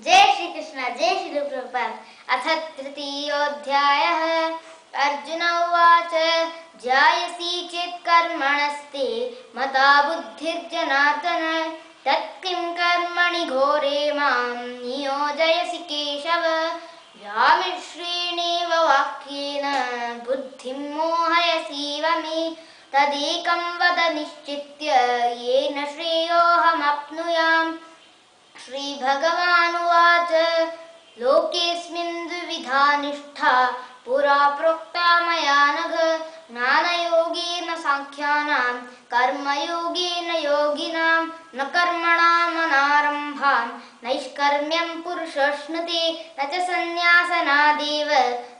जय श्री कृष्ण जय श्री प्रभुपाद। अथ तृतीयोऽध्यायः। अर्जुन उवाच ध्यायसि चेत् कर्मणस्ते मता बुद्धिर्जनार्दन तत्किं कर्मणि घोरे मां नियोजयसि केशव। व्यामिश्रेणेव वाक्येन बुद्धिं मोहयसीव मे तदेकं वद निश्चित्य येन श्रेयोऽहमाप्नुयाम्। श्रीभगवानुवाच लोकेऽस्मिन् द्विविधा निष्ठा पुरा प्रोक्ता मया नघ ज्ञानयोगेन साङ्ख्यानां कर्मयोगेन योगिनां न कर्मणामनारम्भान् नैष्कर्म्यं पुरुषोऽश्नुते न च सन्न्यासनादेव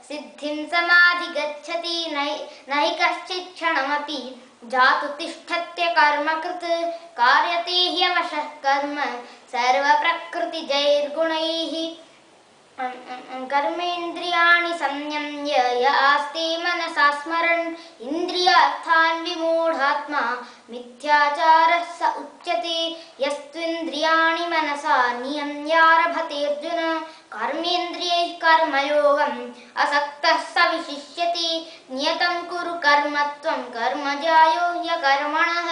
सिद्धिं समाधिगच्छति न हि कश्चित् क्षणमपि जातु तिष्ठत्य कर्मकृत् कार्यते ह्यवशः कर्म सर्वप्रकृतिजैर्गुणैः। कर्मेन्द्रियाणि संयम्य य आस्ते मनसा स्मरन् इन्द्रियार्थान् विमूढात्मा मिथ्याचारः स उच्यते। यस्त्विन्द्रियाणि मनसा नियम्यारभतेऽर्जुन कर्मेन्द्रियैः कर्मयोगम् असक्तः स विशिष्यते। नियतं कुरु कर्म त्वं कर्मजायो ह्यकर्मणः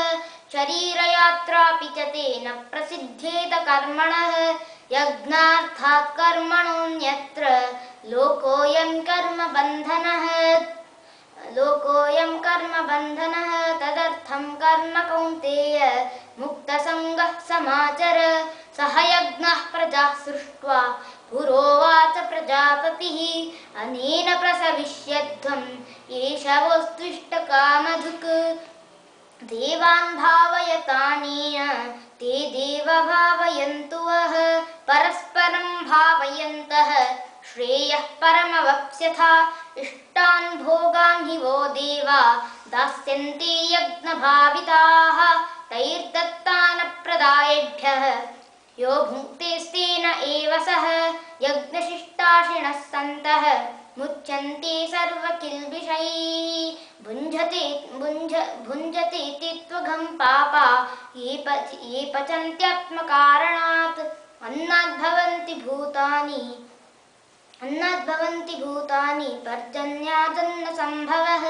शरीरयात्रापि च तेन प्रसिद्ध्येत कर्मणः यज्ञार्थात् कर्मणोऽन्यत्र लोकोऽयं कर्मबन्धनः तदर्थं कर्म कौन्तेय मुक्तसङ्गः समाचर। सह यज्ञः प्रजाः सृष्ट्वा पुरोवाच प्रजापतिः अनेन प्रसविष्यध्वम् एष वोऽस्त्विष्टकामधुक्। देवान् भावयतानेन ते देव भावयन्तु वः परस्परं भावयन्तः श्रेयः परमवप्स्यथा। इष्टान् भोगान् हि वो देवा दास्यन्ते यज्ञभाविताः तैर्दत्तानप्रदायेभ्यः यो भुङ्क्तेस्तेन एव सः यज्ञशिष्टाशिनः सन्तः मुच्यन्ते सर्वकिल्बिषैः। भुञ्जते ते त्वघं पापा ये पचन्त्यात्मकारणात् अन्नाद्भवन्ति भूतानि पर्जन्यादन्नसम्भवः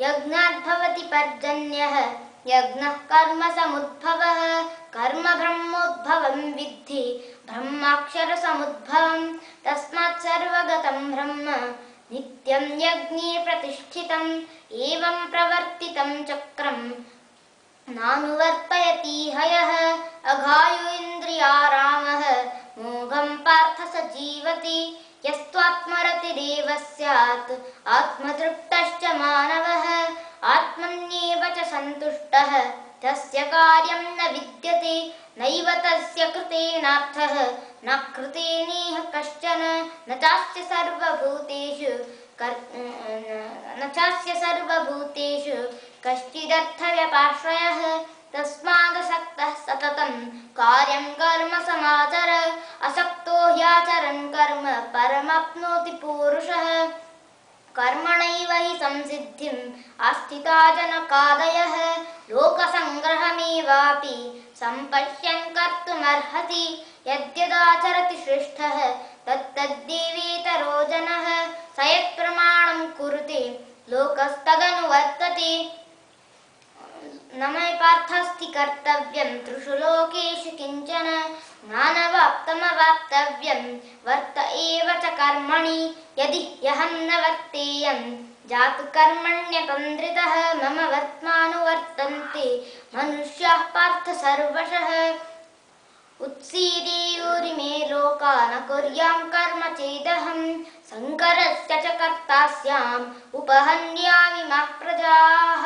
यज्ञाद्भवति पर्जन्यः यज्ञः कर्म समुद्भवः कर्म ब्रह्मोद्भवं विद्धि ब्रह्माक्षरसमुद्भवं तस्मात् सर्वगतं ब्रह्म नित्यं यज्ञे प्रतिष्ठितम् एवं प्रवर्तितं चक्रं नानुवर्तयति हयः अघायो इन्द्रियारामः मोघं पार्थ स जीवति। यस्त्वात्मरतिरेव स्यात् आत्मतृप्तश्च मानवः आत्मन्येव च सन्तुष्टः तस्य कार्यं न विद्यते नैव तस्य कृतेनार्थः न कृतेनेह कश्चन न चास्य सर्वभूतेषु कश्चिदर्थव्यपाश्रयः तस्मादसक्तः सततं कार्यं कर्म समाचर असक्तो ह्याचरन् कर्म परमाप्नोति पूरुषः। कर्मणैव हि संसिद्धिम् आस्थिता जनकादयः लोकसङ्ग्रहमेवापि सम्पश्यन् कर्तुमर्हति यद्यदाचरति श्रेष्ठः तत्तद्देवेतरो जनः स यत्प्रमाणं कुरुते लोकस्तदनुवर्तते। न मयि पार्थस्ति कर्तव्यं त्रिषु लोकेषु किञ्चन ज्ञानवाप्तमवाप्तव्यं वर्त एव च कर्मणि यदि ह्यहं न वर्तेयं जातु कर्मण्यतन्द्रितः मम वर्त्मानुवर्तन्ते मनुष्याः पार्थ सर्वशः। उत्सीदेयुरिमे लोका न कुर्यां कर्म चेदहं शङ्करस्य च कर्ता स्याम् उपहन्यामि मा प्रजाः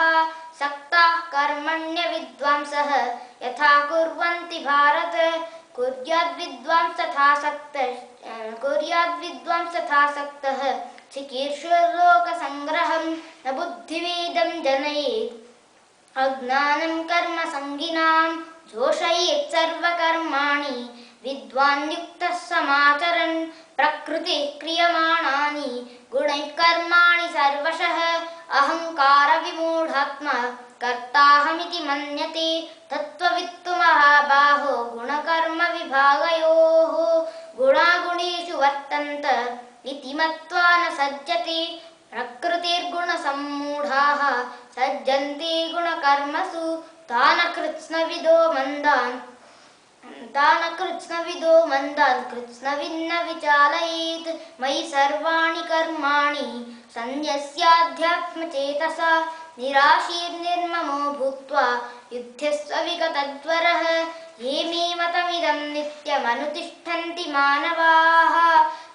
सक्ताः कर्मण्यविद्वांसः यथा कुर्वन्ति भारत कुर्याद्विद्वांसथासक्तः चिकीर्षुर्लोकसङ्ग्रहं न बुद्धिवेदं जनयेत् अज्ञानं कर्मसङ्गिनां जोषयेत् सर्वकर्माणि विद्वान् युक्तः समाचरन् प्रकृतिः क्रियमाणानि गुणैः कर्माणि सर्वशः अहङ्कारविमूढात्मा कर्ताहमिति मन्यते तत्त्ववित्तु महाबाहो गुणकर्मविभागयोः गुणा वर्तन्त इति मत्वा न सज्जते प्रकृतिर्गुणसम्मूढाः सज्जन्ते गुणकर्मसु तान् कृत्स्नविदो कृत्स्नविन्न विचालयेत् मयि सर्वाणि कर्माणि सन्न्यस्याध्यात्मचेतसा निराशीर्निर्ममो भूत्वा युध्यस्व विगतज्वरः ये मे मतमिदं नित्यमनुतिष्ठन्ति मानवाः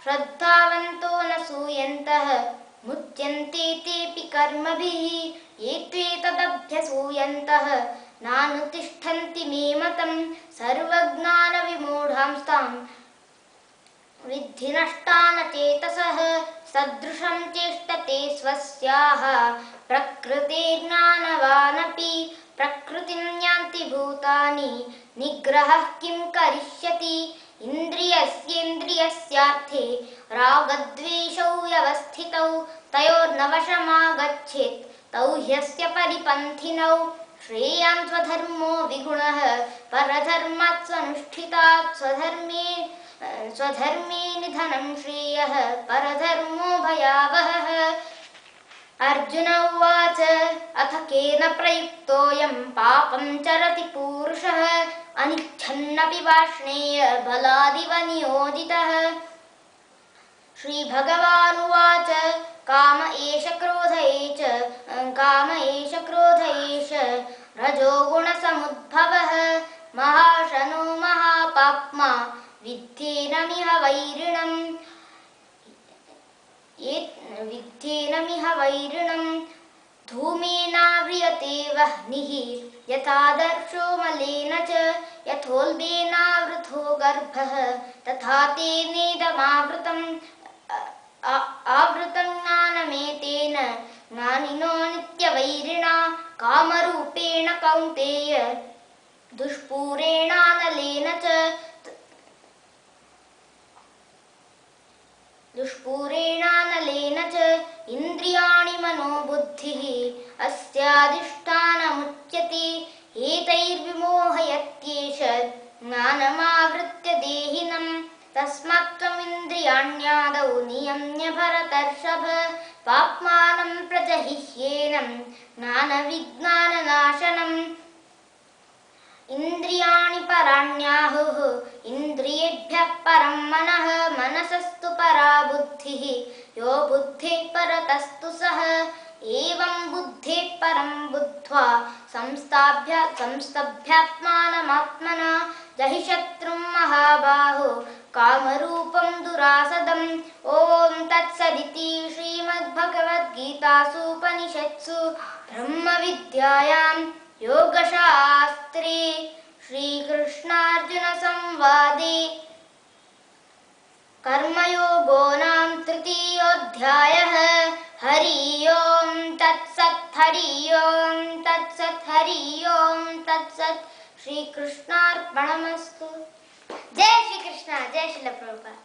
श्रद्धावन्तो न सूयन्तः मुच्यन्ते तेऽपि कर्मभिः ये त्वेतदभ्यसूयन्तः नानुतिष्ठन्ति मे मतं सर्वज्ञानविमूढांस्तां विद्धि नष्टानचेतसः सदृशं चेष्टते स्वस्याः प्रकृतेर्ज्ञानवानपि प्रकृतिं यान्ति भूतानि निग्रहः किं करिष्यति इन्द्रियस्येन्द्रियस्यार्थे रागद्वेषौ व्यवस्थितौ तयोर्न वशमागच्छेत् तौ ह्यस्य परिपन्थिनौ श्रेयान् स्वधर्मो विगुणः परधर्मात् स्वनुष्ठितात् स्वधर्मे निधनं श्रेयः परधर्मो भयावहः अर्जुन उवाच अथ केन प्रयुक्तोऽयं पापं चरति पूरुषः अनिच्छन्नपि वाष्णेय बलादिव नियोजितः श्रीभगवानुवाच काम एष क्रोध एष रजोगुणसमुद्भवः महाशनो महापाप्मा विद्धेनमिह वैरिणम् धूमेनाव्रियते वह्निः यथादर्शो मलेन च यथोल्बेनावृतो गर्भः तथा तेनेदमावृतम् आवृतं ज्ञानमेतेन ज्ञानिनो नित्यवैरिणा कामरूपेण कौन्तेय दुष्पूरेणानलेन च इन्द्रियाणि मनोबुद्धिः अस्याधिष्ठानमुच्यते एतैर्विमोहयत्येष ज्ञानमावृत्य देहिनम् तस्मात् त्वमिन्द्रियाण्यादौ नियम्य भरतर्षभ पाप्मानं प्रजहिह्येनं ज्ञानविज्ञाननाशनम् इन्द्रियाणि पराण्याहुः इन्द्रियेभ्यः परं मनः मनसस्तु परा बुद्धिः यो बुद्धेः परतस्तु सः एवं बुद्धेः परं बुद्ध्वा संस्तभ्यात्मानमात्मना जहि शत्रुं महाबाहो कामरूपं दुरासदम् ॐ तत्सदिति श्रीमद्भगवद्गीतासूपनिषत्सु ब्रह्मविद्यायां योगशास्त्रे श्रीकृष्णार्जुनसंवादे कर्मयोगो नाम तृतीयोऽध्यायः। हरि ओं तत्सत् हरि ओं तत्सत् हरि ओं तत्सत्। श्रीकृष्णार्पणमस्तु। जय श्री कृष्ण। जय श्रील प्रभुपाद।